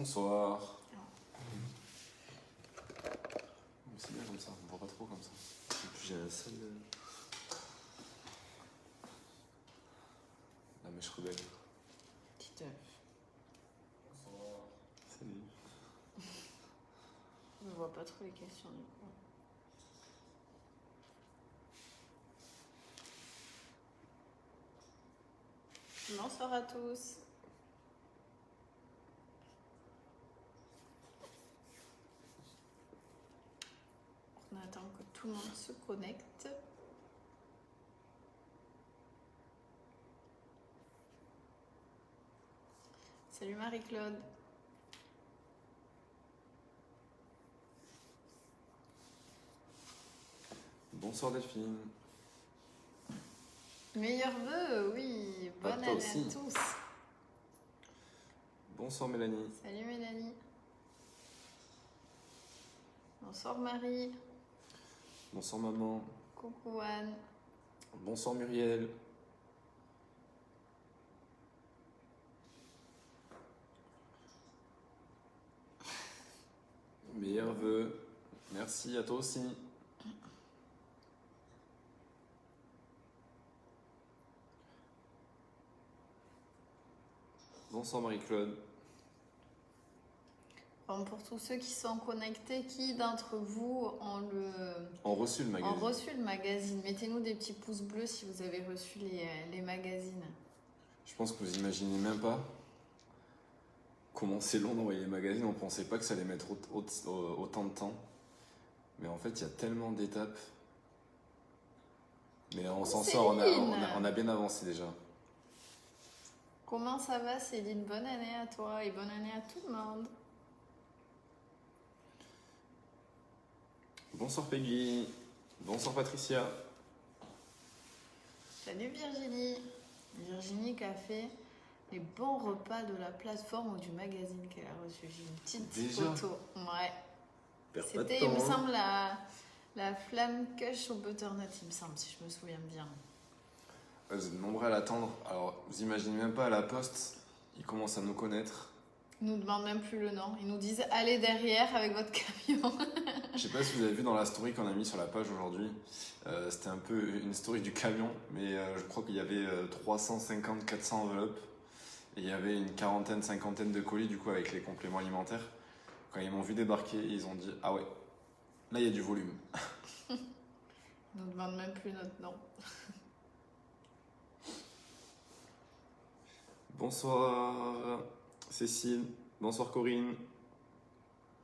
Bonsoir. C'est bien comme ça, on voit pas trop comme ça. Et puis j'ai un seul. La mèche rebelle. Petit œuf. Bonsoir. Salut. Je ne vois pas trop les questions du coup. Bonsoir à tous. On attend que tout le monde se connecte. Salut Marie-Claude. Bonsoir Delphine. Meilleurs vœux, oui. Bonne toi année aussi. à tous. Bonsoir Mélanie. Salut Mélanie. Bonsoir Marie. Bonsoir maman. Coucou Anne. Bonsoir Muriel. Meilleurs vœux. Merci à toi aussi. Bonsoir Marie-Claude. Bon, pour tous ceux qui sont connectés, qui d'entre vous On reçu le magazine. ont reçu le magazine? Mettez-nous des petits pouces bleus si vous avez reçu les magazines. Je pense que vous imaginez même pas comment c'est long d'envoyer les magazines. On pensait pas que ça allait mettre autant de temps. Mais en fait, il y a tellement d'étapes. Mais on s'en sort, on a bien avancé déjà. Comment ça va Céline? Bonne année à toi et bonne année à tout le monde. Bonsoir Peggy. Bonsoir Patricia. Salut Virginie. Virginie qui a fait les bons repas de la plateforme ou du magazine qu'elle a reçu. J'ai une petite Déjà photo. Ouais. Perds pas de C'était, temps, il me hein. semble, la flamme cush au butternut, il me semble, si je me souviens bien. Vous êtes nombreux à l'attendre. Alors, vous imaginez même pas, à la poste, ils commencent à nous connaître. Ils nous demandent même plus le nom. Ils nous disent allez derrière avec votre camion. Je sais pas si vous avez vu dans la story qu'on a mis sur la page aujourd'hui. C'était un peu une story du camion, mais je crois qu'il y avait 350-400 enveloppes. Et il y avait une quarantaine, cinquantaine de colis du coup avec les compléments alimentaires. Quand ils m'ont vu débarquer, ils ont dit ah ouais, là il y a du volume. Ils nous demandent même plus notre nom. Bonsoir Cécile, bonsoir Corinne.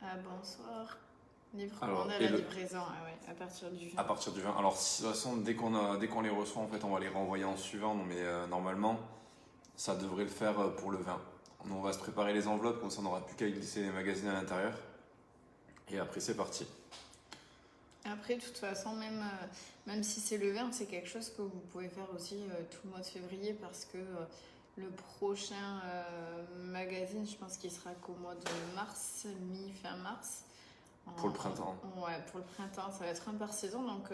Ah bonsoir. Livre Alors, commandé à la livraison, ah ouais, à partir du 20. À partir du 20. Alors, de toute façon, dès qu'on les reçoit, en fait, on va les renvoyer en suivant. Mais normalement, ça devrait le faire pour le 20. Donc, on va se préparer les enveloppes, comme ça, on n'aura plus qu'à glisser les magazines à l'intérieur. Et après, c'est parti. Après, de toute façon, même si c'est le 20, c'est quelque chose que vous pouvez faire aussi tout le mois de février parce que le prochain magazine, je pense qu'il sera qu'au mois de mars, mi-fin mars. Pour le printemps. Ouais, pour le printemps, ça va être un par saison. Donc,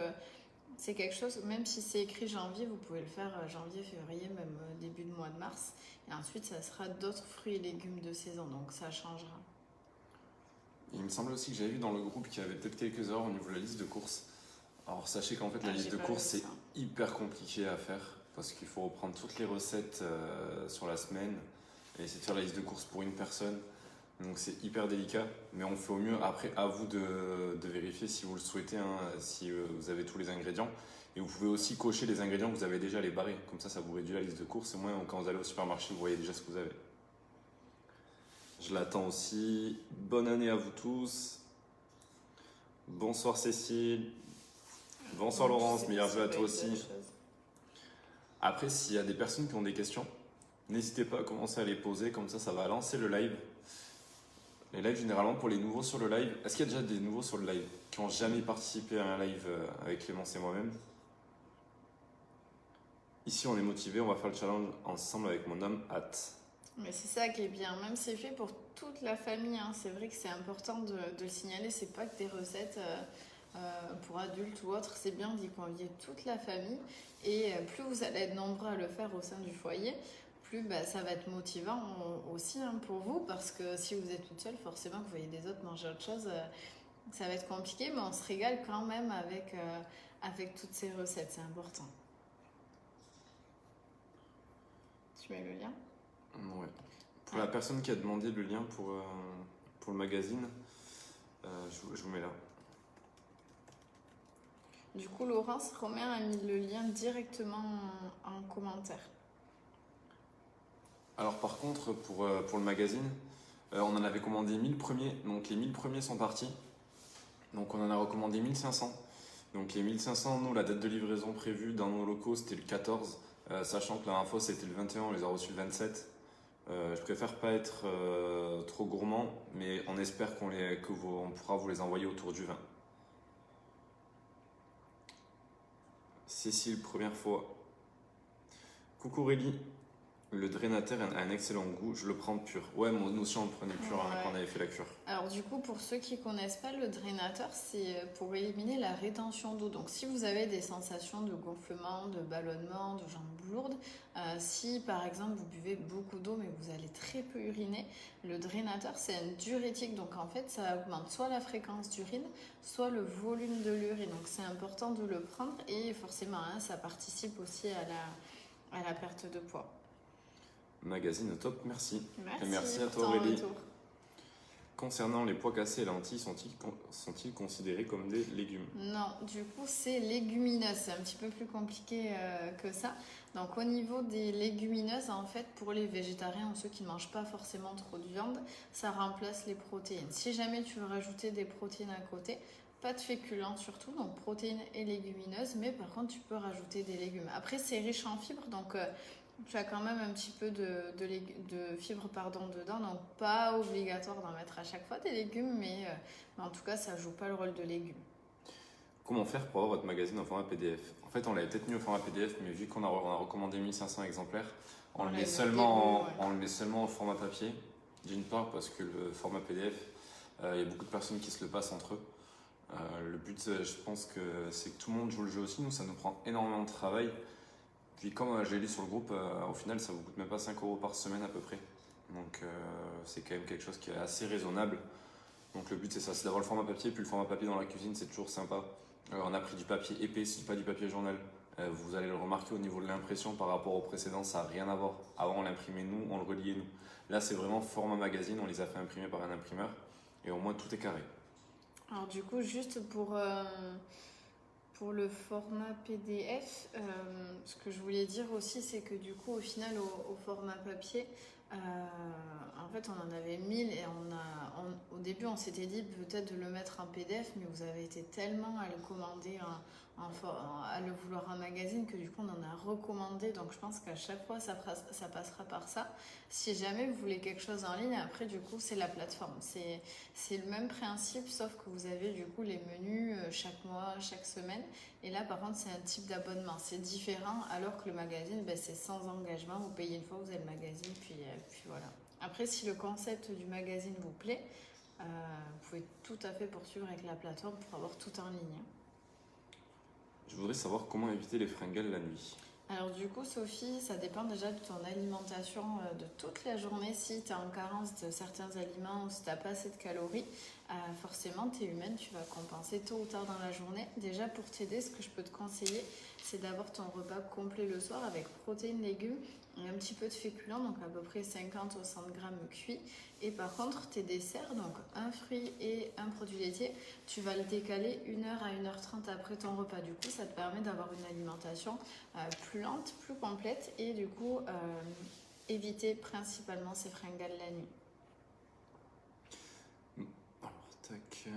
c'est quelque chose, même si c'est écrit janvier, vous pouvez le faire janvier, février, même début de mois de mars. Et ensuite, ça sera d'autres fruits et légumes de saison. Donc, ça changera. Il me semble aussi que j'avais vu dans le groupe qu'il y avait peut-être quelques heures au niveau de la liste de courses. Alors, sachez qu'en fait, la liste de courses, c'est hyper compliqué à faire parce qu'il faut reprendre toutes les recettes sur la semaine et essayer de faire la liste de courses pour une personne. Donc c'est hyper délicat, mais on fait au mieux. Après, à vous de vérifier si vous le souhaitez, hein, si vous avez tous les ingrédients. Et vous pouvez aussi cocher les ingrédients que vous avez déjà, les barrer. Comme ça vous réduit la liste de courses. Et moins, quand vous allez au supermarché, vous voyez déjà ce que vous avez. Je l'attends aussi. Bonne année à vous tous. Bonsoir Cécile. Bonsoir Laurence, meilleurs vœux à toi aussi. Après, s'il y a des personnes qui ont des questions, n'hésitez pas à commencer à les poser. Comme ça va lancer le live. Les lives, généralement, pour les nouveaux sur le live, est-ce qu'il y a déjà des nouveaux sur le live qui n'ont jamais participé à un live avec Clémence et moi-même? Ici, on est motivé, on va faire le challenge ensemble avec mon homme, hâte. Mais c'est ça qui est bien, même c'est fait pour toute la famille, hein. C'est vrai que c'est important de le signaler, c'est pas que des recettes pour adultes ou autres, c'est bien d'y convier toute la famille. Et plus vous allez être nombreux à le faire au sein du foyer, plus plus ça va être motivant aussi pour vous, parce que si vous êtes toute seule, forcément que vous voyez des autres manger autre chose, ça va être compliqué, mais on se régale quand même avec toutes ces recettes, c'est important. Tu mets le lien ? Ouais. Pour la personne qui a demandé le lien pour le magazine, je vous mets là. Du coup, Laurence Romain a mis le lien directement en commentaire. Alors par contre, pour le magazine, on en avait commandé 1000 premiers, donc les 1000 premiers sont partis. Donc on en a recommandé 1500. Donc les 1500, nous, la date de livraison prévue dans nos locaux, c'était le 14, sachant que la dernière fois, c'était le 21, on les a reçus le 27. Je préfère pas être trop gourmand, mais on espère on pourra vous les envoyer autour du 20. Cécile, première fois. Coucou Aurélie, le Drénater a un excellent goût, je le prends pur. Ouais, nous aussi on le prenait pur quand on avait fait la cure. Alors du coup, pour ceux qui ne connaissent pas, le Drénater, c'est pour éliminer la rétention d'eau. Donc si vous avez des sensations de gonflement, de ballonnement, de jambes lourdes, si par exemple vous buvez beaucoup d'eau mais vous allez très peu uriner, le Drénater c'est un diurétique. Donc en fait ça augmente soit la fréquence d'urine, soit le volume de l'urine. Donc c'est important de le prendre et forcément ça participe aussi à la perte de poids. Magazine au top, merci. Merci, et merci à toi Aurélie. Concernant les pois cassés et lentilles, sont-ils considérés comme des légumes? Non, du coup c'est légumineuse, c'est un petit peu plus compliqué que ça. Donc au niveau des légumineuses, en fait pour les végétariens ou ceux qui ne mangent pas forcément trop de viande, ça remplace les protéines. Si jamais tu veux rajouter des protéines à côté, pas de féculents surtout, donc protéines et légumineuses, mais par contre tu peux rajouter des légumes. Après c'est riche en fibres, donc tu as quand même un petit peu de fibres dedans, donc pas obligatoire d'en mettre à chaque fois des légumes, mais en tout cas ça joue pas le rôle de légumes. Comment faire pour avoir votre magazine en format PDF? En fait on l'avait peut-être mis au format PDF, mais vu qu'on a recommandé 1500 exemplaires, on le met seulement au format papier. D'une part parce que le format PDF, il y a beaucoup de personnes qui se le passent entre eux. Le but, je pense que c'est que tout le monde joue le jeu aussi. Nous, ça nous prend énormément de travail. Puis comme j'ai lu sur le groupe, au final, ça vous coûte même pas 5 € par semaine à peu près. Donc c'est quand même quelque chose qui est assez raisonnable. Donc le but, c'est ça, c'est d'avoir le format papier. Puis le format papier dans la cuisine, c'est toujours sympa. On a pris du papier épais, c'est pas du papier journal. Vous allez le remarquer au niveau de l'impression par rapport au précédent, ça n'a rien à voir. Avant, on l'imprimait nous, on le reliait nous. Là, c'est vraiment format magazine, on les a fait imprimer par un imprimeur. Et au moins, tout est carré. Alors du coup, juste pour le format PDF, ce que je voulais dire aussi, c'est que du coup, au final, au format papier, en fait, on en avait 1000 et au début, on s'était dit peut-être de le mettre en PDF, mais vous avez été tellement à le commander, à le vouloir en magazine, que du coup, on en a recommandé. Donc, je pense qu'à chaque fois, ça passera par ça. Si jamais vous voulez quelque chose en ligne, après, du coup, c'est la plateforme. C'est le même principe, sauf que vous avez du coup les menus chaque mois, chaque semaine. Et là, par contre, c'est un type d'abonnement. C'est différent, alors que le magazine, c'est sans engagement. Vous payez une fois, vous avez le magazine, puis voilà. Après, si le concept du magazine vous plaît, vous pouvez tout à fait poursuivre avec la plateforme pour avoir tout en ligne. Je voudrais savoir comment éviter les fringales la nuit. Alors du coup, Sophie, ça dépend déjà de ton alimentation de toute la journée. Si tu es en carence de certains aliments ou si tu n'as pas assez de calories, forcément, tu es humaine, tu vas compenser tôt ou tard dans la journée. Déjà, pour t'aider, ce que je peux te conseiller, c'est d'avoir ton repas complet le soir avec protéines, légumes et un petit peu de féculents, donc à peu près 50 ou 100 grammes cuits. Et par contre, tes desserts, donc un fruit et un produit laitier, tu vas le décaler 1h à 1h30 après ton repas. Du coup, ça te permet d'avoir une alimentation plus lente, plus complète et du coup, éviter principalement ces fringales la nuit. Alors, tac.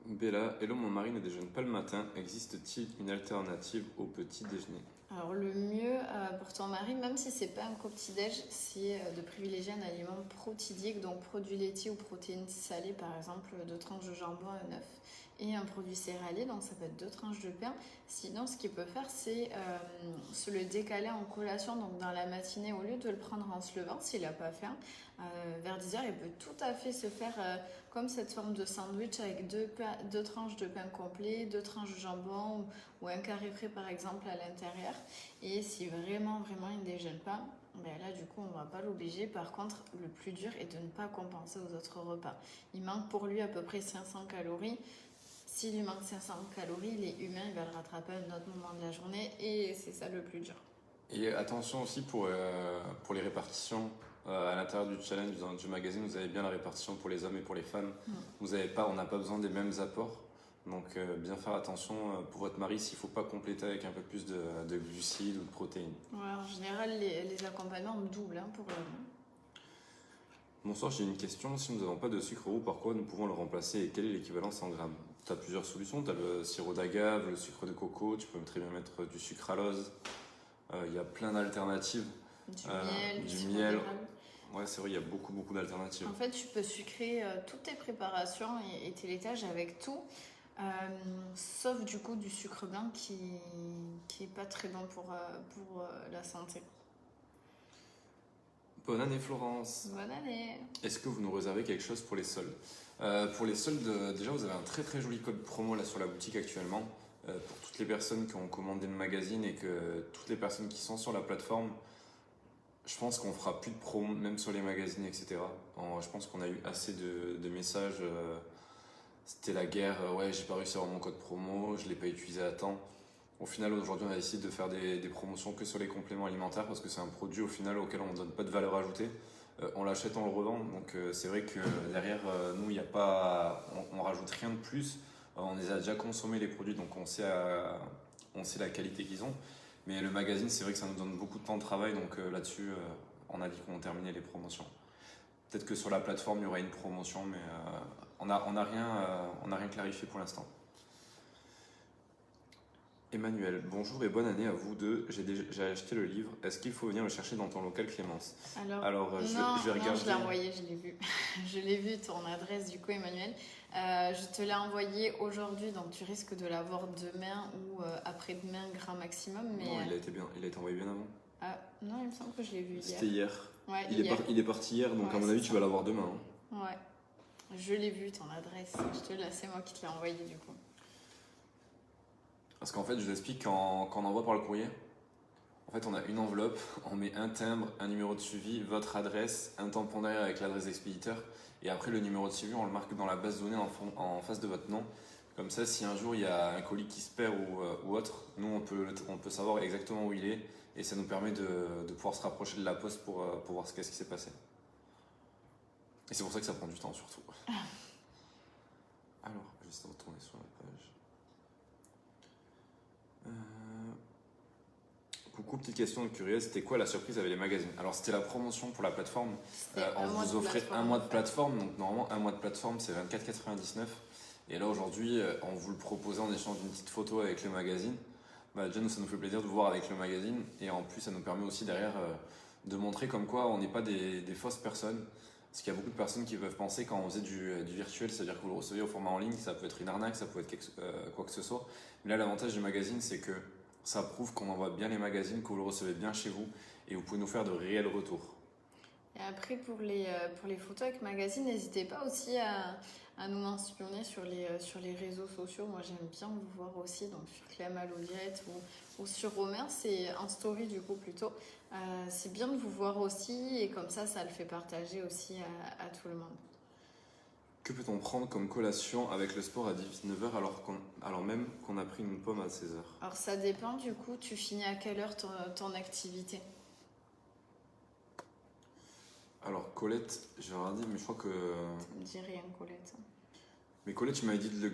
Bella, hello, mon mari ne déjeune pas le matin. Existe-t-il une alternative au petit déjeuner? Alors le mieux pour ton mari, même si c'est pas un petit-déj, c'est de privilégier un aliment protidique, donc produits laitiers ou protéines salées, par exemple 2 tranches de jambon, un œuf. et un produit céréalier, donc ça peut être 2 tranches de pain. Sinon, ce qu'il peut faire, c'est se le décaler en collation, donc dans la matinée, au lieu de le prendre en se levant, s'il n'a pas faim, vers 10h, il peut tout à fait se faire comme cette forme de sandwich avec 2 tranches de pain complet, 2 tranches de jambon ou un carré frais par exemple à l'intérieur. Et si vraiment, vraiment il ne déjeune pas, ben là du coup on ne va pas l'obliger. Par contre, le plus dur est de ne pas compenser aux autres repas. Il manque pour lui à peu près 500 calories. S'il lui manque 500 calories, il est humain, il va le rattraper à un autre moment de la journée et c'est ça le plus dur. Et attention aussi pour les répartitions. À l'intérieur du challenge du magazine, vous avez bien la répartition pour les hommes et pour les femmes. On n'a pas besoin des mêmes apports. Donc bien faire attention pour votre mari s'il ne faut pas compléter avec un peu plus de glucides ou de protéines. Ouais, en général, les accompagnements doublent pour l'homme. Bonsoir, j'ai une question. Si nous n'avons pas de sucre roux, par quoi nous pouvons le remplacer et quelle est l'équivalence en grammes? Tu as plusieurs solutions. Tu as le sirop d'agave, le sucre de coco, tu peux très bien mettre du sucralose. Il y a plein d'alternatives. Du miel. Ouais, c'est vrai, il y a beaucoup d'alternatives. En fait, tu peux sucrer toutes tes préparations et tes laitages avec tout, sauf du coup du sucre blanc qui est pas très bon pour la santé. Bonne année Florence. Bonne année. Est-ce que vous nous réservez quelque chose pour les soldes? Pour les soldes, déjà vous avez un très très joli code promo là sur la boutique actuellement. Pour toutes les personnes qui ont commandé le magazine et que toutes les personnes qui sont sur la plateforme, je pense qu'on fera plus de promo même sur les magazines, etc. Je pense qu'on a eu assez de messages. C'était la guerre, ouais j'ai pas réussi à avoir mon code promo, je l'ai pas utilisé à temps. Au final, aujourd'hui, on a décidé de faire des promotions que sur les compléments alimentaires parce que c'est un produit au final auquel on ne donne pas de valeur ajoutée. On l'achète, on le revend. Donc c'est vrai que derrière, nous, il n'y a pas, on rajoute rien de plus. On les a déjà consommés les produits, donc on sait la qualité qu'ils ont. Mais le magazine, c'est vrai que ça nous donne beaucoup de temps de travail. Donc là-dessus, on a dit qu'on terminait les promotions. Peut-être que sur la plateforme, il y aura une promotion, mais on n'a rien clarifié pour l'instant. Emmanuel, bonjour et bonne année à vous deux. J'ai acheté le livre. Est-ce qu'il faut venir le chercher dans ton local, Clémence? Alors je vais regarder. Non, je l'ai envoyé, je l'ai vu. Je l'ai vu, ton adresse du coup, Emmanuel. Je te l'ai envoyé aujourd'hui, donc tu risques de l'avoir demain ou après-demain, grand maximum. Mais... Non, il a été envoyé bien avant. Ah, non, il me semble que je l'ai vu hier. C'était hier. Ouais, il est parti hier, donc à mon avis, tu vas l'avoir demain. Ouais, je l'ai vu, ton adresse. C'est moi qui te l'ai envoyé du coup. Parce qu'en fait, je vous explique, quand on envoie par le courrier, en fait, on a une enveloppe, on met un timbre, un numéro de suivi, votre adresse, un tampon derrière avec l'adresse d'expéditeur, et après le numéro de suivi, on le marque dans la base de données en face de votre nom. Comme ça, si un jour il y a un colis qui se perd ou autre, nous on peut savoir exactement où il est, et ça nous permet de pouvoir se rapprocher de la poste pour voir qu'est-ce qui s'est passé. Et c'est pour ça que ça prend du temps surtout. Alors, juste à retourner sur la page. Coucou, petite question curieuse, c'était quoi la surprise avec les magazines? Alors c'était la promotion pour la plateforme, on vous offrait un mois de plateforme, donc normalement un mois de plateforme c'est 24,99 et là aujourd'hui on vous le proposait en échange d'une petite photo avec le magazine. Déjà nous ça nous fait plaisir de vous voir avec le magazine et en plus ça nous permet aussi derrière de montrer comme quoi on n'est pas des fausses personnes. Parce qu'il y a beaucoup de personnes qui peuvent penser quand on faisait du virtuel, c'est-à-dire que vous le recevez au format en ligne, ça peut être une arnaque, ça peut être quoi que ce soit. Mais là l'avantage du magazine c'est que ça prouve qu'on envoie bien les magazines, que vous le recevez bien chez vous et vous pouvez nous faire de réels retours. Et après, pour les photos avec magazine, n'hésitez pas aussi à nous mentionner sur les réseaux sociaux. Moi, j'aime bien vous voir aussi, donc sur Clem Alodiette ou sur Romain, c'est en story du coup plutôt. C'est bien de vous voir aussi et comme ça le fait partager aussi à tout le monde. Que peut-on prendre comme collation avec le sport à 19h alors même qu'on a pris une pomme à 16h? Alors ça dépend du coup, tu finis à quelle heure ton activité? Alors Colette, j'ai regardé mais je crois que... Ça me dit rien Colette. Mais Colette, tu m'avais dit de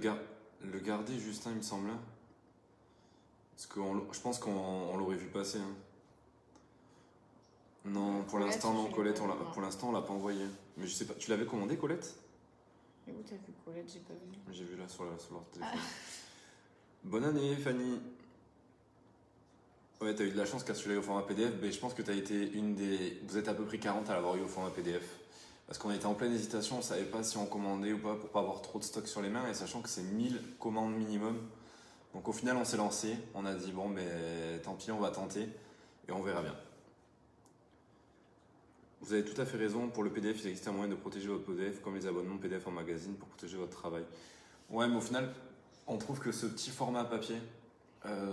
le garder Justin il me semble. Parce que je pense qu'on l'aurait vu passer. Hein. Non, pour l'instant non Colette, pour l'instant on l'a pas envoyé. Mais je sais pas, tu l'avais commandé Colette? Et où t'as vu Colette? J'ai pas vu. J'ai vu là sur leur téléphone. Bonne année Fanny. Ouais, t'as eu de la chance car tu l'as eu au format PDF. Mais je pense que t'as été vous êtes à peu près 40 à l'avoir eu au format PDF. Parce qu'on était en pleine hésitation, on savait pas si on commandait ou pas pour pas avoir trop de stock sur les mains, et sachant que c'est 1000 commandes minimum. Donc au final, on s'est lancé, on a dit bon, mais tant pis, on va tenter et on verra bien. Vous avez tout à fait raison, pour le PDF, il existe un moyen de protéger votre PDF comme les abonnements PDF en magazine pour protéger votre travail. Ouais, mais au final, on trouve que ce petit format papier,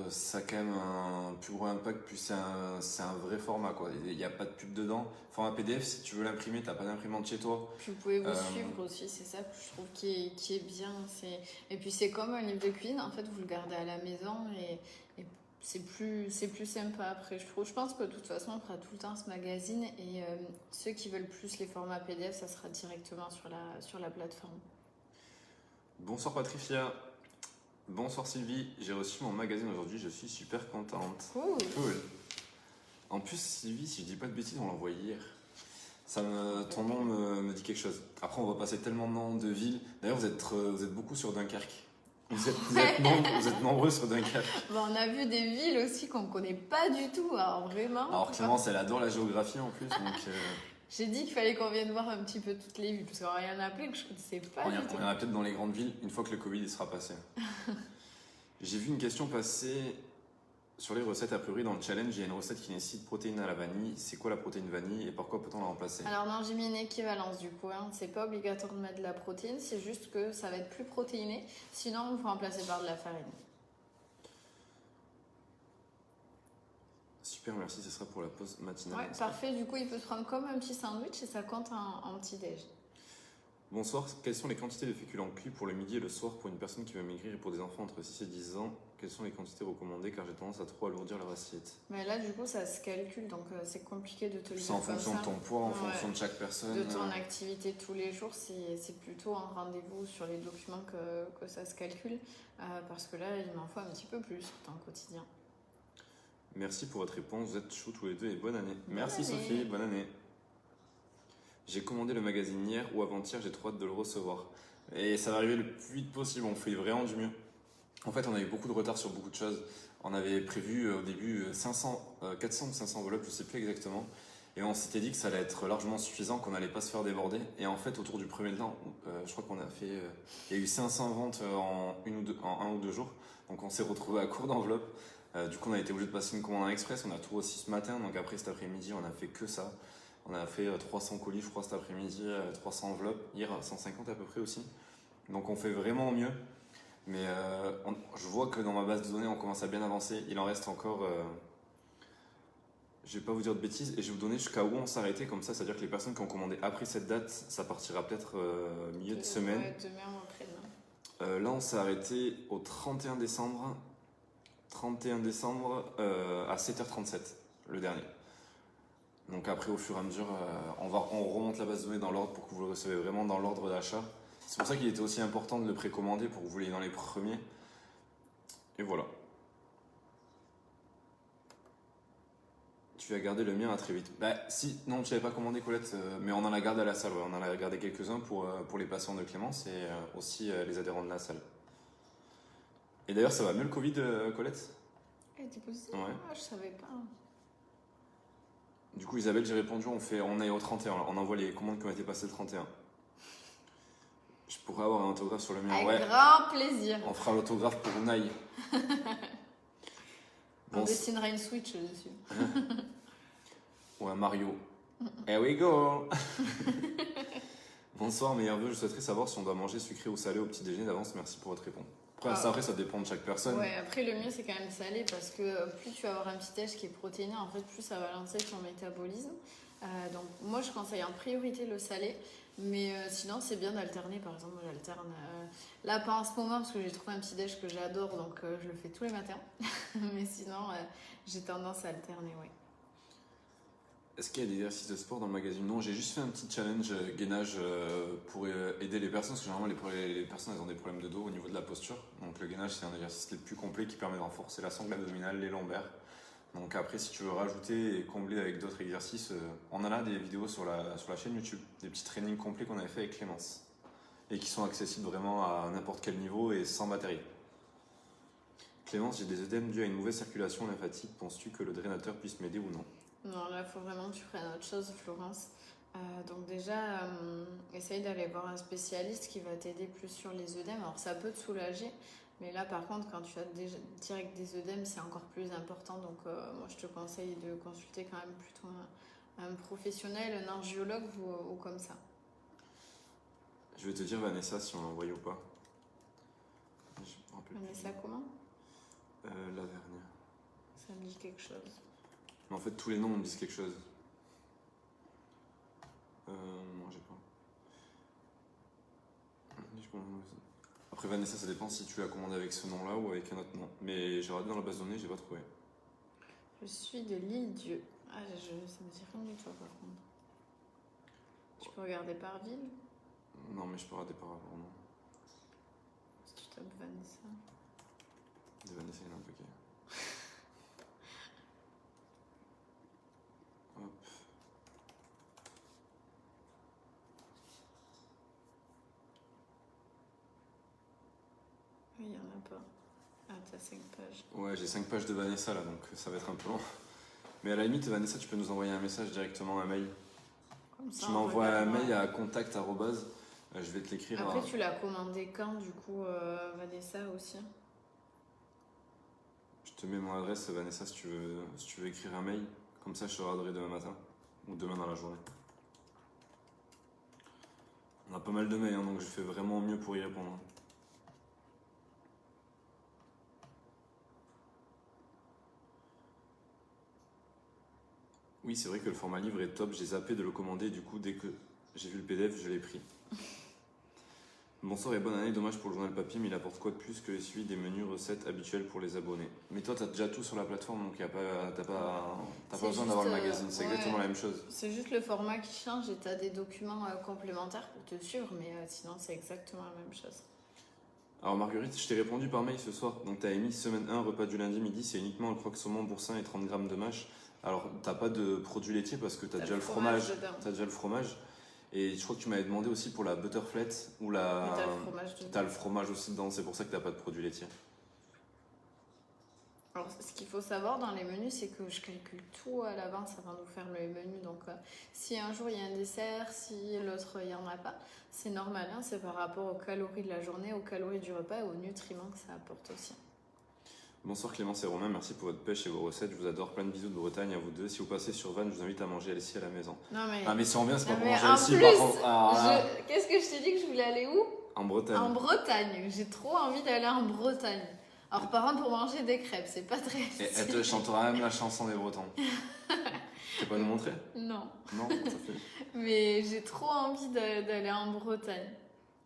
ça a quand même un plus gros impact, puis c'est un vrai format, quoi. Il n'y a pas de pub dedans. Format PDF, si tu veux l'imprimer, t'as pas d'imprimante chez toi. Puis vous pouvez vous suivre aussi, c'est ça que je trouve qui est bien. Et puis c'est comme un livre de cuisine, en fait vous le gardez à la maison et c'est plus sympa après, je trouve. Je pense que de toute façon on fera tout le temps ce magazine et ceux qui veulent plus les formats PDF, ça sera directement sur la plateforme. Bonsoir Patricia. Bonsoir Sylvie, j'ai reçu mon magazine aujourd'hui, je suis super contente. Cool. En plus Sylvie, si je dis pas de bêtises, on l'a envoyé hier. Ton nom me dit quelque chose. Après on va passer tellement de noms de villes. D'ailleurs vous êtes beaucoup sur Dunkerque. Vous êtes nombreux sur Dunkerque. Bon, on a vu des villes aussi qu'on connaît pas du tout, alors vraiment. Alors Clémence elle adore la géographie en plus. Donc, j'ai dit qu'il fallait qu'on vienne voir un petit peu toutes les villes, parce qu'il y en a plein que je ne connaissais pas du tout. Il y en a peut-être dans les grandes villes, une fois que le Covid il sera passé. J'ai vu une question passer sur les recettes. A priori, dans le challenge, il y a une recette qui nécessite protéines à la vanille. C'est quoi la protéine vanille et par quoi peut-on la remplacer? Alors non, j'ai mis une équivalence du coup. C'est pas obligatoire de mettre de la protéine, c'est juste que ça va être plus protéiné. Sinon, il faut remplacer par de la farine. Super, merci, ce sera pour la pause matinale. Ouais, parfait. Du coup, il peut se prendre comme un petit sandwich et ça compte en petit déj. Bonsoir, quelles sont les quantités de féculents cuits pour le midi et le soir pour une personne qui veut maigrir et pour des enfants entre 6 et 10 ans? Quelles sont les quantités recommandées car j'ai tendance à trop alourdir leur assiette? Mais là, du coup, ça se calcule, donc c'est compliqué de te le dire. C'est en fonction de ton poids, en fonction de chaque personne. De ton activité tous les jours, c'est plutôt un rendez-vous sur les documents que ça se calcule, parce que là, il m'en faut un petit peu plus dans le quotidien. Merci pour votre réponse, vous êtes chauds tous les deux et bonne année. Merci Sophie, bonne année. J'ai commandé le magazine hier ou avant-hier, j'ai trop hâte de le recevoir. Et ça va arriver le plus vite possible, on fait vraiment du mieux. En fait, on a eu beaucoup de retard sur beaucoup de choses. On avait prévu au début 400 ou 500 enveloppes, je ne sais plus exactement. Et on s'était dit que ça allait être largement suffisant, qu'on n'allait pas se faire déborder. Et en fait, autour du premier temps, je crois qu'on a fait... il y a eu 500 ventes en un ou deux jours. Donc on s'est retrouvé à court d'enveloppes. Du coup, on a été obligé de passer une commande en express. On a tout reçu ce matin. Donc après, cet après-midi, on a fait que ça. On a fait 300 colis, je crois, cet après-midi, 300 enveloppes. Hier, 150 à peu près aussi. Donc on fait vraiment au mieux. Mais je vois que dans ma base de données, on commence à bien avancer. Il en reste encore... je vais pas vous dire de bêtises. Et je vais vous donner jusqu'à où on s'arrêtait. Comme ça, c'est-à-dire que les personnes qui ont commandé après cette date, ça partira peut-être milieu de semaine. Ouais, demain ou après-demain. Là, on s'est arrêté au 31 décembre. 31 décembre à 7h37, le dernier. Donc après, au fur et à mesure, on remonte la base de données dans l'ordre pour que vous le recevez vraiment dans l'ordre d'achat. C'est pour ça qu'il était aussi important de le précommander pour que vous l'ayez dans les premiers. Et voilà. Tu as gardé le mien à très vite. Bah si, non, tu n'avais pas commandé Colette, mais on en a gardé à la salle. Ouais. On en a gardé quelques-uns pour les patients de Clémence et aussi les adhérents de la salle. Et d'ailleurs, ça va mieux le Covid, Colette? Elle était positive? Ouais. Ah, je savais pas. Du coup, Isabelle, j'ai répondu, on est au 31. On envoie les commandes qui ont été passées le 31. Je pourrais avoir un autographe sur le mien. Avec grand plaisir. On fera l'autographe pour Unai. On dessinera une Switch dessus. Ou un Mario. Here we go. Bonsoir, meilleurs vœux. Je souhaiterais savoir si on doit manger sucré ou salé au petit déjeuner d'avance. Merci pour votre réponse. Après, ça dépend de chaque personne. Ouais, après, le mieux, c'est quand même salé parce que plus tu vas avoir un petit déj qui est protéiné, en fait, plus ça va lancer ton métabolisme. Donc, moi, je conseille en priorité le salé. Mais sinon, c'est bien d'alterner. Par exemple, moi, j'alterne là, pas en ce moment parce que j'ai trouvé un petit déj que j'adore, donc je le fais tous les matins. Mais sinon, j'ai tendance à alterner, oui. Est-ce qu'il y a des exercices de sport dans le magazine? Non, j'ai juste fait un petit challenge gainage pour aider les personnes, parce que généralement les personnes elles ont des problèmes de dos au niveau de la posture. Donc le gainage c'est un exercice le plus complet qui permet de renforcer la sangle abdominale, les lombaires. Donc après si tu veux rajouter et combler avec d'autres exercices, on en a des vidéos sur la chaîne YouTube, des petits trainings complets qu'on avait fait avec Clémence et qui sont accessibles vraiment à n'importe quel niveau et sans matériel. Clémence, j'ai des œdèmes dus à une mauvaise circulation lymphatique, penses-tu que le drainateur puisse m'aider ou non? Non, là, il faut vraiment que tu prennes autre chose, Florence. Donc déjà, essaye d'aller voir un spécialiste qui va t'aider plus sur les œdèmes. Alors ça peut te soulager, mais là par contre quand tu as déjà direct des œdèmes, c'est encore plus important. Donc moi je te conseille de consulter quand même plutôt un professionnel, un angiologue ou comme ça. Je vais te dire Vanessa si on l'a envoyé ou pas. Je me rappelle Vanessa plus. comment Lavergne. Ça me dit quelque chose. Mais en fait tous les noms me disent quelque chose. Non, j'ai pas. Après Vanessa, ça dépend si tu l'as commandé avec ce nom-là ou avec un autre nom. Mais j'ai regardé dans la base de données, j'ai pas trouvé. Je suis de l'Île-Dieu. Ah, ça me dit rien du tout par contre. Tu peux regarder par ville? Non, mais je peux regarder par rapport au nom. Si tu tapes Vanessa. De Vanessa, il y en a un paquet. Hop. Oui, il n'y en a pas. Ah, t'as 5 pages. Ouais, j'ai 5 pages de Vanessa là, donc ça va être un peu long. Mais à la limite, Vanessa, tu peux nous envoyer un message directement, un mail. Comme ça, Tu on m'envoies un regardera. mail à contact@, je vais te l'écrire. Après, tu l'as commandé quand, du coup, Vanessa aussi? Je te mets mon adresse, Vanessa, si tu veux écrire un mail. Comme ça, je te regarderai demain matin. Ou demain dans la journée. On a pas mal de mails, hein, donc je fais vraiment au mieux pour y répondre. Oui, c'est vrai que le format livre est top. J'ai zappé de le commander, du coup, dès que j'ai vu le PDF, je l'ai pris. Bonsoir et bonne année. Dommage pour le journal papier, mais il apporte quoi de plus que les suivis des menus recettes habituels pour les abonnés? Mais toi, t'as déjà tout sur la plateforme, donc t'as pas besoin d'avoir le magazine. C'est exactement la même chose. C'est juste le format qui change et t'as des documents complémentaires pour te suivre, mais sinon, c'est exactement la même chose. Alors Marguerite, je t'ai répondu par mail ce soir. Donc t'as émis semaine 1, repas du lundi midi, c'est uniquement le croque saumon, boursin et 30 grammes de mâche. Alors t'as pas de produits laitiers parce que t'as déjà le fromage. T'as déjà le fromage. Et je crois que tu m'avais demandé aussi pour la butterflat ou la. Mais t'as le fromage dedans. T'as le fromage aussi dedans, c'est pour ça que t'as pas de produits laitiers. Alors, ce qu'il faut savoir dans les menus, c'est que je calcule tout à l'avance avant de vous faire le menu. Donc, si un jour il y a un dessert, si l'autre il n'y en a pas, c'est normal. Hein, c'est par rapport aux calories de la journée, aux calories du repas et aux nutriments que ça apporte aussi. Bonsoir Clémence et Romain, merci pour votre pêche et vos recettes. Je vous adore, plein de bisous de Bretagne à vous deux. Si vous passez sur Vannes, je vous invite à manger ici à la maison. Non, mais... Ah mais si on vient, c'est pas pour manger en ici plus, par contre. Qu'est-ce que je t'ai dit que je voulais aller où? En Bretagne. En Bretagne. J'ai trop envie d'aller en Bretagne. Alors par contre, pour manger des crêpes, c'est pas très Et elle te chantera même la chanson des Bretons. Tu peux pas nous montrer? Non. Non, ça fait. Mais j'ai trop envie d'aller en Bretagne.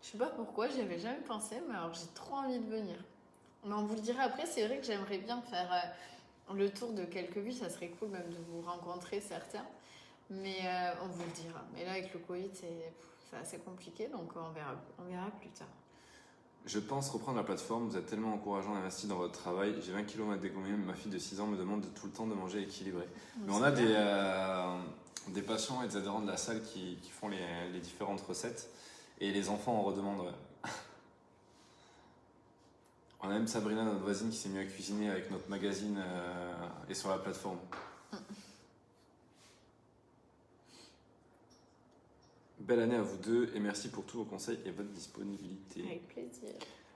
Je sais pas pourquoi, j'y avais jamais pensé, mais alors j'ai trop envie de venir. Mais on vous le dira après, c'est vrai que j'aimerais bien faire le tour de quelques villes, ça serait cool même de vous rencontrer certains. Mais on vous le dira. Mais là, avec le Covid, c'est assez compliqué, donc on verra plus tard. Je pense reprendre la plateforme, vous êtes tellement encourageant et investi dans votre travail. J'ai 20 km à dégommer, mais ma fille de 6 ans me demande tout le temps de manger équilibré. Mais on a des patients et des adhérents de la salle qui font les différentes recettes et les enfants en redemandent. Ouais. On a même Sabrina, notre voisine, qui s'est mise à cuisiner avec notre magazine et sur la plateforme. Belle année à vous deux et merci pour tous vos conseils et votre disponibilité. Avec plaisir.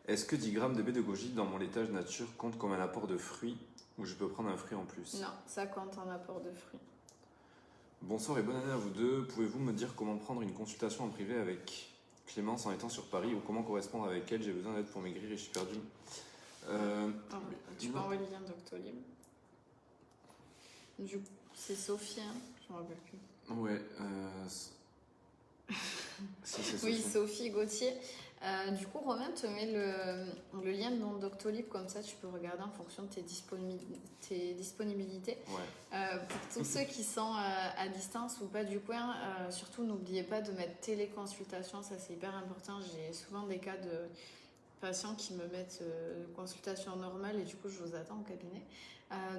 Est-ce que 10 grammes de baie de goji dans mon laitage nature compte comme un apport de fruits ou je peux prendre un fruit en plus? Non, ça compte en apport de fruits. Bonsoir et bonne année à vous deux. Pouvez-vous me dire comment prendre une consultation en privé avec Clémence en étant sur Paris ou comment correspondre avec elle? J'ai besoin d'aide pour maigrir et je suis perdu. Tu peux envoyer le lien Doctolib. Du coup, c'est Sophie, hein, je me rappelle plus. Ouais. Si, c'est Sophie. Oui, Sophie Gauthier. Du coup, Romain te met le lien de mon Doctolib, comme ça tu peux regarder en fonction de tes disponibilités. Ouais. Pour tous ceux qui sont à distance ou pas du coin, surtout n'oubliez pas de mettre téléconsultation, ça c'est hyper important. J'ai souvent des cas de patients qui me mettent consultation normale et du coup je vous attends au cabinet.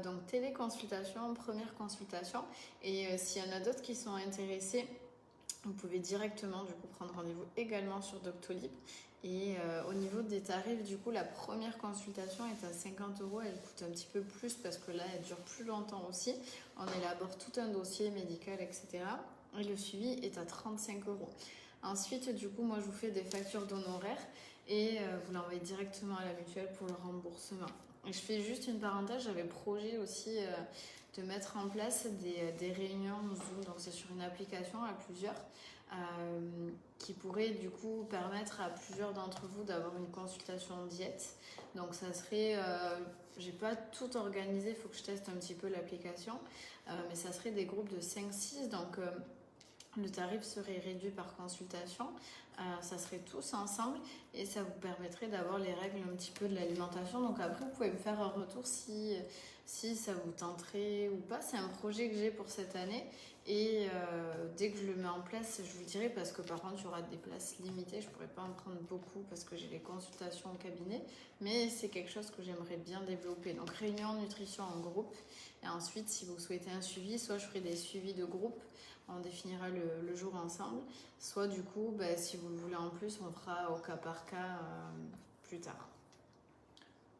Donc téléconsultation, première consultation. Et s'il y en a d'autres qui sont intéressés, vous pouvez directement du coup prendre rendez-vous également sur Doctolib. Et au niveau des tarifs, du coup, la première consultation est à 50 €. Elle coûte un petit peu plus parce que là, elle dure plus longtemps aussi. On élabore tout un dossier médical, etc. et le suivi est à 35 €. Ensuite, du coup, moi, je vous fais des factures d'honoraires et vous l'envoyez directement à la mutuelle pour le remboursement. Et je fais juste une parenthèse, j'avais projet aussi de mettre en place des réunions Zoom, donc c'est sur une application à plusieurs, qui pourrait du coup permettre à plusieurs d'entre vous d'avoir une consultation diète. Donc ça serait, j'ai pas tout organisé, il faut que je teste un petit peu l'application, mais ça serait des groupes de 5-6, donc le tarif serait réduit par consultation, ça serait tous ensemble et ça vous permettrait d'avoir les règles un petit peu de l'alimentation. Donc après, vous pouvez me faire un retour si ça vous tenterait ou pas. C'est un projet que j'ai pour cette année et dès que je le mets en place, je vous dirai, parce que par contre, il y aura des places limitées. Je ne pourrai pas en prendre beaucoup parce que j'ai les consultations au cabinet, mais c'est quelque chose que j'aimerais bien développer. Donc réunion nutrition en groupe et ensuite, si vous souhaitez un suivi, soit je ferai des suivis de groupe, on définira le jour ensemble, soit du coup, si vous le voulez en plus, on fera au cas par cas plus tard.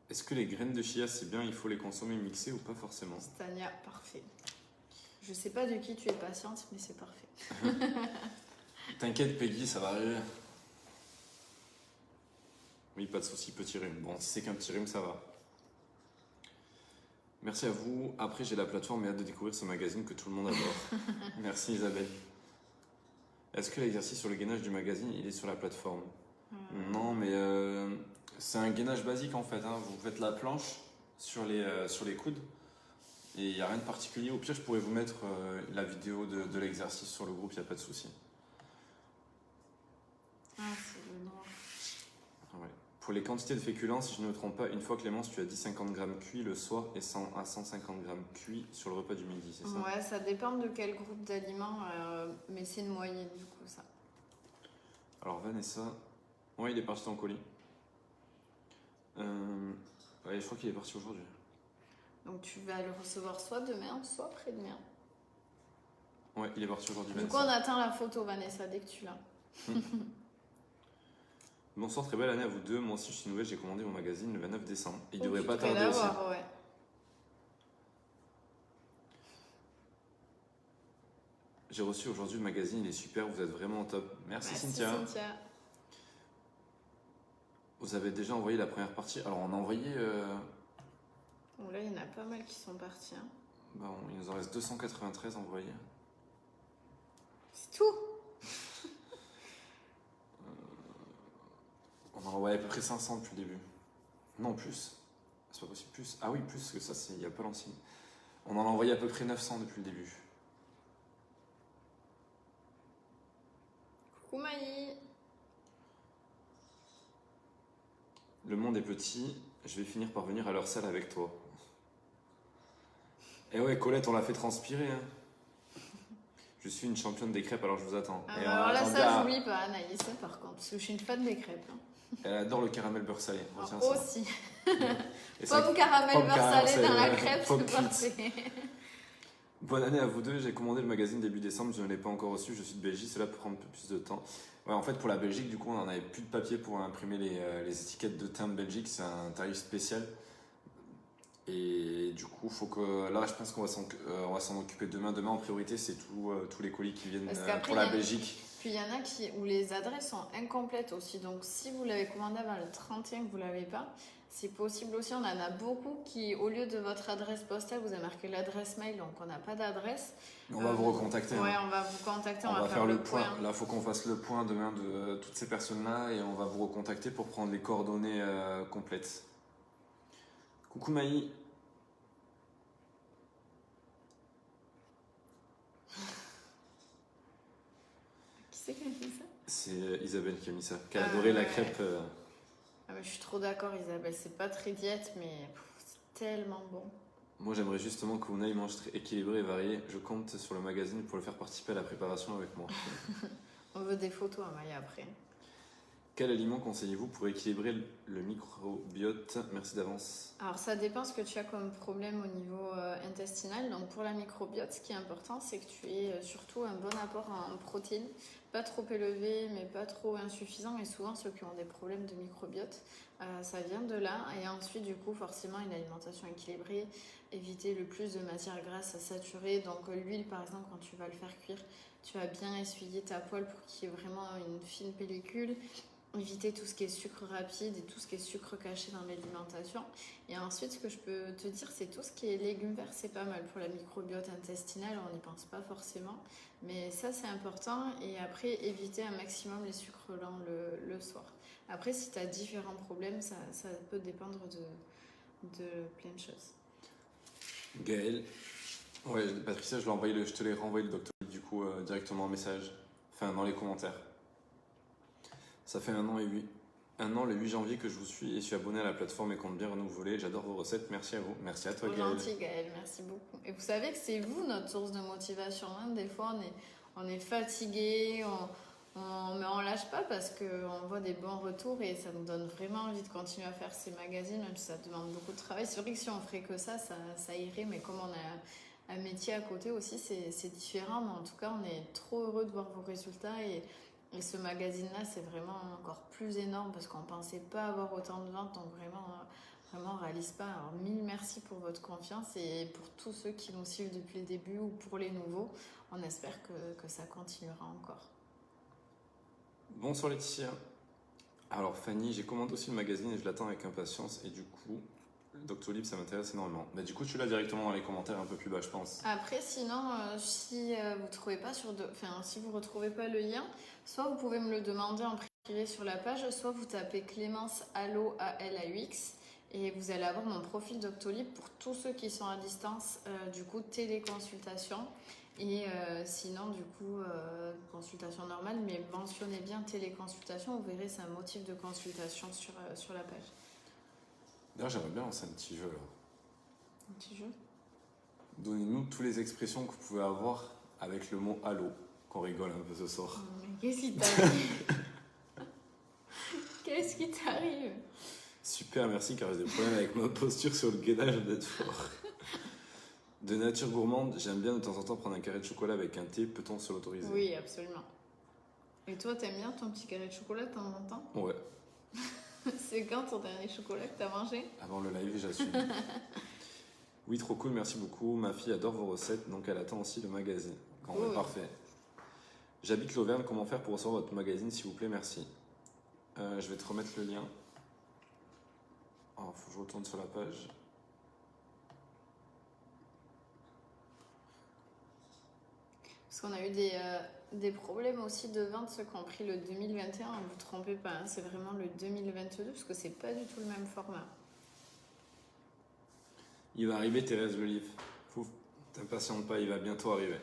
Est-ce que les graines de chia, c'est bien, il faut les consommer mixées ou pas forcément? Stania, parfait. Je sais pas de qui tu es patiente, mais c'est parfait. T'inquiète Peggy, ça va arriver. Oui, pas de souci, petit rhume. Bon, si c'est qu'un petit rhume, ça va. Merci à vous. Après, j'ai la plateforme et hâte de découvrir ce magazine que tout le monde adore. Merci Isabelle. Est-ce que l'exercice sur le gainage du magazine, il est sur la plateforme? Non, mais c'est un gainage basique en fait. Hein. Vous faites la planche sur les coudes et il n'y a rien de particulier. Au pire, je pourrais vous mettre la vidéo de l'exercice sur le groupe, il n'y a pas de souci. Ah, c'est le noir. Ouais. Pour les quantités de féculents, si je ne me trompe pas, une fois Clémence, tu as dit 50 grammes cuits le soir et 100 à 150 grammes cuits sur le repas du midi, c'est ça? Ouais, ça dépend de quel groupe d'aliments, mais c'est une moyenne du coup ça. Alors Vanessa, ouais, il est parti en colis. Ouais, je crois qu'il est parti aujourd'hui. Donc tu vas le recevoir soit demain, soit après-demain. Ouais, il est parti aujourd'hui. Du coup, on attend la photo, Vanessa, dès que tu l'as. Bonsoir, très belle année à vous deux. Moi aussi, je suis nouvelle, j'ai commandé mon magazine le 29 décembre. Il devrait tu pas devrais tarder aussi. l'avoir, ouais. J'ai reçu aujourd'hui le magazine, il est super, vous êtes vraiment au top. Merci Cynthia. Vous avez déjà envoyé la première partie? Alors on a envoyé... Bon, là, il y en a pas mal qui sont partis. Hein. Bon, il nous en reste 293 envoyés. C'est tout. On a envoyé à peu près 500 depuis le début. Non, plus. C'est pas possible, plus. Ah oui, plus, parce que ça, c'est il y a pas longtemps. On en a envoyé à peu près 900 depuis le début. Coucou Maï. Le monde est petit, je vais finir par venir à leur salle avec toi. Eh ouais, Colette, on l'a fait transpirer. Hein. Je suis une championne des crêpes, alors je vous attends. Ah, alors là, ça, j'oublie pas, Anaïs, par contre, parce que je suis une fan des crêpes. Hein. Elle adore le caramel beurre salé. Alors, aussi. Pomme caramel beurre salé dans la crêpe, c'est parfait. Bonne année à vous deux. J'ai commandé le magazine début décembre, je ne l'ai pas encore reçu. Je suis de Belgique, cela peut prendre un peu plus de temps. Ouais, en fait, pour la Belgique, du coup, on n'en avait plus de papier pour imprimer les étiquettes de thym Belgique. C'est un tarif spécial. Et du coup, faut que là, je pense qu'on va s'en occuper demain. Demain, en priorité, c'est tous les colis qui viennent pour la Belgique. Puis il y en a où les adresses sont incomplètes aussi. Donc, si vous l'avez commandé avant le 31 que vous ne l'avez pas, c'est possible aussi. On en a beaucoup qui, au lieu de votre adresse postale, vous avez marqué l'adresse mail, donc on n'a pas d'adresse. On va vous recontacter. Ouais, on va vous contacter. On va faire le point. Là, il faut qu'on fasse le point demain de toutes ces personnes-là et on va vous recontacter pour prendre les coordonnées complètes. Coucou Maï. Qui c'est qui a fait ça? C'est Isabelle qui a mis ça, qui a adoré la crêpe. Ah, mais je suis trop d'accord, Isabelle. C'est pas très diète, mais c'est tellement bon. Moi, j'aimerais justement que vous ayez mangé équilibré et varié. Je compte sur le magazine pour le faire participer à la préparation avec moi. On veut des photos à Maya après. Quel aliment conseillez-vous pour équilibrer le microbiote? Merci d'avance. Alors ça dépend ce que tu as comme problème au niveau intestinal. Donc pour la microbiote, ce qui est important, c'est que tu aies surtout un bon apport en protéines. pas trop élevé, mais pas trop insuffisant. Et souvent, ceux qui ont des problèmes de microbiote, ça vient de là. Et ensuite, du coup, forcément, une alimentation équilibrée, éviter le plus de matières grasses saturées. Donc, l'huile, par exemple, quand tu vas le faire cuire, tu vas bien essuyer ta poêle pour qu'il y ait vraiment une fine pellicule. Éviter tout ce qui est sucre rapide et tout ce qui est sucre caché dans l'alimentation. Et ensuite, ce que je peux te dire, c'est tout ce qui est légumes verts, c'est pas mal pour la microbiote intestinale, on n'y pense pas forcément. Mais ça, c'est important. Et après, éviter un maximum les sucres lents le soir. Après, si tu as différents problèmes, ça peut dépendre de plein de choses. Gaël, ouais, Patricia, je te l'ai renvoyé le docteur du coup directement en message, enfin dans les commentaires. Ça fait 1 an le 8 janvier que je vous suis et suis abonné à la plateforme et compte bien renouveler. J'adore vos recettes. Merci à vous. Merci à toi, Gaël. Gentil, Gaël. Merci beaucoup. Et vous savez que c'est vous notre source de motivation. Hein. Des fois, on est fatigué, mais on lâche pas parce qu'on voit des bons retours et ça nous donne vraiment envie de continuer à faire ces magazines, même si ça demande beaucoup de travail. C'est vrai que si on ferait que ça irait, mais comme on a un métier à côté aussi, c'est différent. Mais en tout cas, on est trop heureux de voir vos résultats et ce magazine-là, c'est vraiment encore plus énorme parce qu'on ne pensait pas avoir autant de ventes. Donc vraiment, on ne réalise pas. Alors, 1000 merci pour votre confiance et pour tous ceux qui nous suivent depuis le début ou pour les nouveaux. On espère que ça continuera encore. Bonsoir Laetitia. Alors Fanny, j'ai commandé aussi le magazine et je l'attends avec impatience. Et du coup, Doctolib, ça m'intéresse énormément. Mais du coup, tu l'as directement dans les commentaires un peu plus bas, je pense. Après, sinon, si vous trouvez pas si vous retrouvez pas le lien, soit vous pouvez me le demander en privé sur la page, soit vous tapez Clémence Allo ALAUX et vous allez avoir mon profil Doctolib pour tous ceux qui sont à distance, du coup téléconsultation et sinon du coup consultation normale, mais mentionnez bien téléconsultation, vous verrez c'est un motif de consultation sur la page. D'ailleurs, j'aimerais bien lancer un petit jeu là. Un petit jeu. Donnez-nous toutes les expressions que vous pouvez avoir avec le mot allô, qu'on rigole un peu ce soir. Mais qu'est-ce qui t'arrive? Qu'est-ce qui t'arrive? Super, merci, car j'ai des problèmes avec ma posture sur le gainage d'être fort. De nature gourmande, j'aime bien de temps en temps prendre un carré de chocolat avec un thé, peut-on se l'autoriser? Oui, absolument. Et toi, t'aimes bien ton petit carré de chocolat de temps en temps? Ouais. C'est quand ton dernier chocolat que t'as mangé? Avant le live, j'assume. Oui, trop cool, merci beaucoup. Ma fille adore vos recettes, donc elle attend aussi le magazine. Cool. Parfait. J'habite l'Auvergne, comment faire pour recevoir votre magazine, s'il vous plaît, merci. Je vais te remettre le lien. Oh, faut que je retourne sur la page. Parce qu'on a eu des problèmes aussi de vente, ceux qui ont pris le 2021, ne vous trompez pas, hein, c'est vraiment le 2022, parce que c'est pas du tout le même format. Il va arriver, Thérèse, le livre. T'impatiente pas, il va bientôt arriver.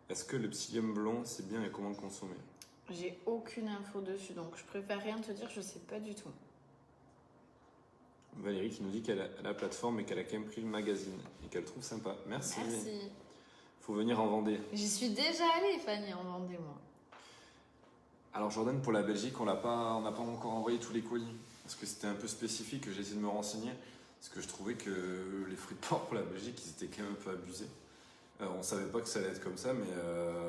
Est-ce que le psyllium blond, c'est bien et comment le consommer? J'ai aucune info dessus, donc je préfère rien te dire, je sais pas du tout. Valérie qui nous dit qu'elle a la plateforme et qu'elle a quand même pris le magazine et qu'elle trouve sympa. Merci. Merci. Faut venir en Vendée. J'y suis déjà allée, Fanny, en Vendée, moi. Alors Jordan, pour la Belgique, on n'a pas encore envoyé tous les colis parce que c'était un peu spécifique. J'ai essayé de me renseigner parce que je trouvais que les fruits de porc pour la Belgique, ils étaient quand même un peu abusés. On savait pas que ça allait être comme ça, mais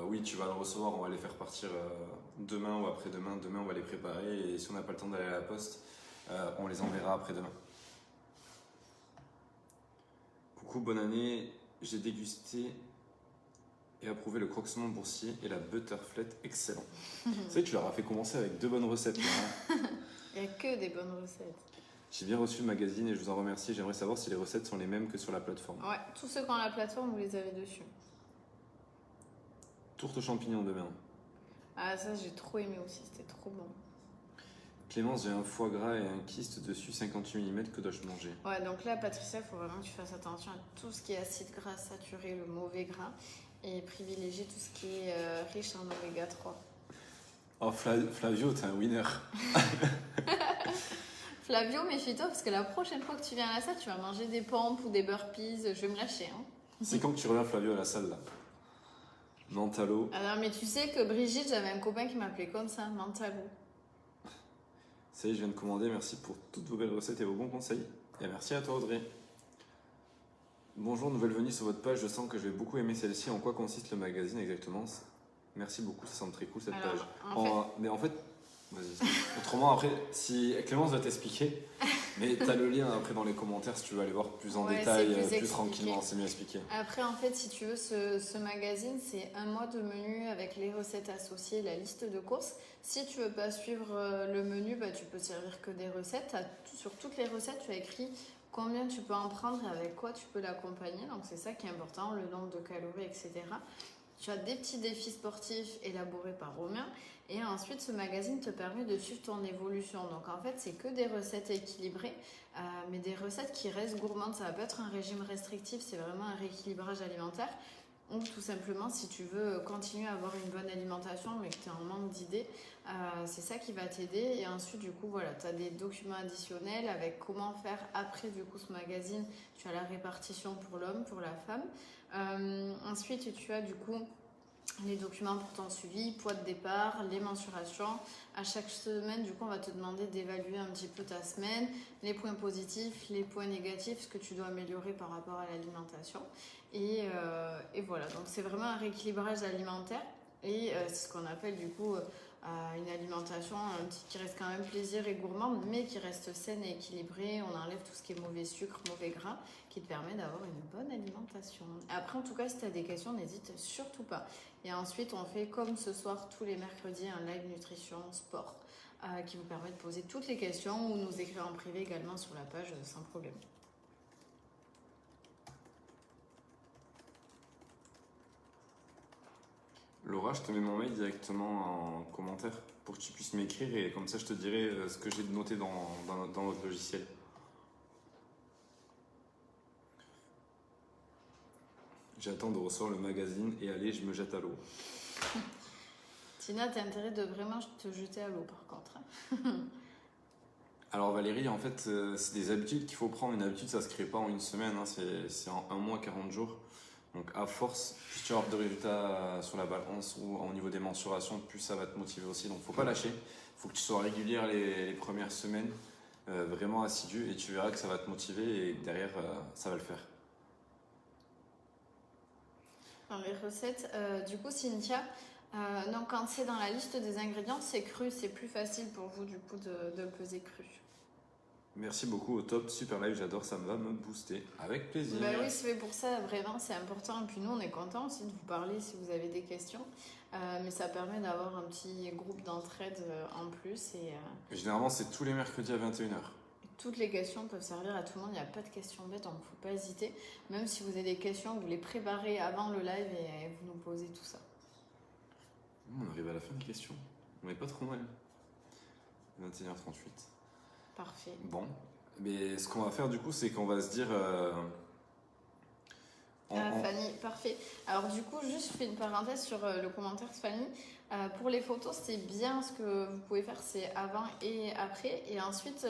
oui, tu vas le recevoir. On va les faire partir demain ou après-demain. Demain, on va les préparer et si on n'a pas le temps d'aller à la poste, on les enverra après-demain. Coucou, bonne année. J'ai dégusté et approuvé le croquement boursier et la butterflette, excellent. Tu sais, tu leur as fait commencer avec 2 bonnes recettes. Là, hein. Il n'y a que des bonnes recettes. J'ai bien reçu le magazine et je vous en remercie. J'aimerais savoir si les recettes sont les mêmes que sur la plateforme. Ouais, tous ceux qui ont la plateforme, vous les avez dessus. Tourte aux champignons demain. Ah, ça, j'ai trop aimé aussi, c'était trop bon. Clémence, j'ai un foie gras et un kyste dessus 58 mm, que dois-je manger? Ouais, donc là, Patricia, il faut vraiment que tu fasses attention à tout ce qui est acide gras saturé, le mauvais gras, et privilégier tout ce qui est riche en oméga 3. Oh, Flavio, t'es un winner. Flavio, méfie-toi, parce que la prochaine fois que tu viens à la salle, tu vas manger des pompes ou des burpees, je vais me lâcher. Hein. C'est quand que tu reviens, Flavio, à la salle, là? Mentalo. Alors, mais tu sais que Brigitte, j'avais un copain qui m'appelait comme ça, Mentalo. Ça y est, je viens de commander. Merci pour toutes vos belles recettes et vos bons conseils. Et merci à toi, Audrey. Bonjour, nouvelle venue sur votre page. Je sens que je vais beaucoup aimer celle-ci. En quoi consiste le magazine exactement? Merci beaucoup, ça semble très cool cette Alors, page. Mais en fait, vas-y. Autrement, après, si Clémence va t'expliquer, mais tu as le lien après dans les commentaires si tu veux aller voir plus en détail, plus tranquillement, c'est mieux expliqué. Après, en fait, si tu veux, ce magazine, c'est un mois de menu avec les recettes associées, la liste de courses. Si tu veux pas suivre le menu, bah, tu peux servir que des recettes. Sur toutes les recettes, tu as écrit combien tu peux en prendre et avec quoi tu peux l'accompagner. Donc, c'est ça qui est important, le nombre de calories, etc. Tu as des petits défis sportifs élaborés par Romain. Et ensuite, ce magazine te permet de suivre ton évolution. Donc, en fait, c'est que des recettes équilibrées, mais des recettes qui restent gourmandes. Ça va pas être un régime restrictif, c'est vraiment un rééquilibrage alimentaire. Ou tout simplement, si tu veux continuer à avoir une bonne alimentation, mais que tu es en manque d'idées, c'est ça qui va t'aider. Et ensuite, du coup, voilà, tu as des documents additionnels avec comment faire après, du coup, ce magazine. Tu as la répartition pour l'homme, pour la femme. Ensuite, tu as, du coup, les documents pour ton suivi, poids de départ, les mensurations. À chaque semaine, du coup, on va te demander d'évaluer un petit peu ta semaine, les points positifs, les points négatifs, ce que tu dois améliorer par rapport à l'alimentation. Et voilà, donc c'est vraiment un rééquilibrage alimentaire. Et c'est ce qu'on appelle du coup une alimentation qui reste quand même plaisir et gourmande, mais qui reste saine et équilibrée. On enlève tout ce qui est mauvais sucre, mauvais gras, qui te permet d'avoir une bonne alimentation. Après, en tout cas, si tu as des questions, n'hésite surtout pas. Et ensuite, on fait comme ce soir, tous les mercredis, un live nutrition sport qui vous permet de poser toutes les questions ou nous écrire en privé également sur la page sans problème. Laura, je te mets mon mail directement en commentaire pour que tu puisses m'écrire et comme ça je te dirai ce que j'ai noté dans notre logiciel. J'attends de recevoir le magazine et allez, je me jette à l'eau. Tina, t'as intérêt de vraiment te jeter à l'eau par contre. Alors Valérie, en fait, c'est des habitudes qu'il faut prendre. Une habitude, ça se crée pas en une semaine, hein. C'est en 1 mois, 40 jours. Donc à force, plus tu vas avoir de résultats sur la balance ou au niveau des mensurations, plus ça va te motiver aussi. Donc faut pas lâcher. Il faut que tu sois régulière les premières semaines, vraiment assidu, et tu verras que ça va te motiver et derrière, ça va le faire. Dans les recettes, du coup, Cynthia, donc quand c'est dans la liste des ingrédients, c'est cru, c'est plus facile pour vous du coup de le peser cru. Merci beaucoup, au top, super live, j'adore, ça va me booster, avec plaisir. Bah oui, c'est pour ça, vraiment, c'est important. Et puis nous, on est contents aussi de vous parler si vous avez des questions. Mais ça permet d'avoir un petit groupe d'entraide en plus. Et généralement, c'est tous les mercredis à 21h. Toutes les questions peuvent servir à tout le monde, il n'y a pas de questions bêtes, donc il ne faut pas hésiter. Même si vous avez des questions, vous les préparez avant le live et vous nous posez tout ça. On arrive à la fin des questions, on n'est pas trop mal. 21h38. Parfait. Bon, mais ce qu'on va faire du coup, c'est qu'on va se dire... Fanny, parfait. Alors du coup, juste je fais une parenthèse sur le commentaire de Fanny. Pour les photos, c'est bien ce que vous pouvez faire, c'est avant et après. Et ensuite,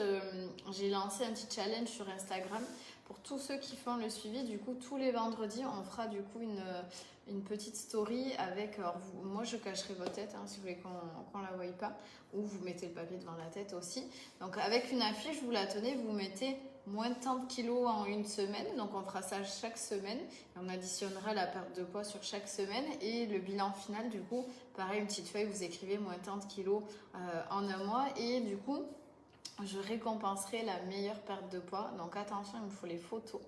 j'ai lancé un petit challenge sur Instagram pour tous ceux qui font le suivi. Du coup, tous les vendredis, on fera du coup une petite story avec... Alors, moi, je cacherai votre tête si vous voulez qu'on la voie pas. Ou vous mettez le papier devant la tête aussi. Donc, avec une affiche, vous la tenez, vous mettez moins de tant de kilos en une semaine. Donc, on fera ça chaque semaine. Et on additionnera la perte de poids sur chaque semaine. Et le bilan final, du coup, pareil, une petite feuille, vous écrivez moins tant de kilos en un mois. Et du coup, je récompenserai la meilleure perte de poids. Donc, attention, il me faut les photos.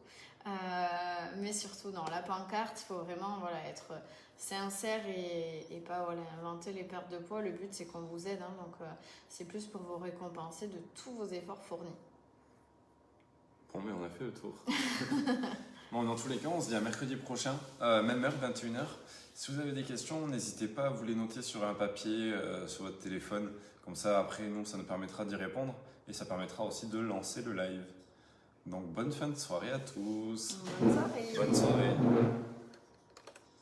Mais surtout, dans la pancarte, il faut vraiment être sincère et pas inventer les pertes de poids. Le but, c'est qu'on vous aide. Donc, c'est plus pour vous récompenser de tous vos efforts fournis. Bon, mais on a fait le tour. Bon, dans tous les cas, on se dit à mercredi prochain, même heure, 21h. Si vous avez des questions, n'hésitez pas à vous les noter sur un papier, sur votre téléphone. Comme ça, après, nous, ça nous permettra d'y répondre. Et ça permettra aussi de lancer le live. Donc, bonne fin de soirée à tous. Bonne soirée. Bonne soirée.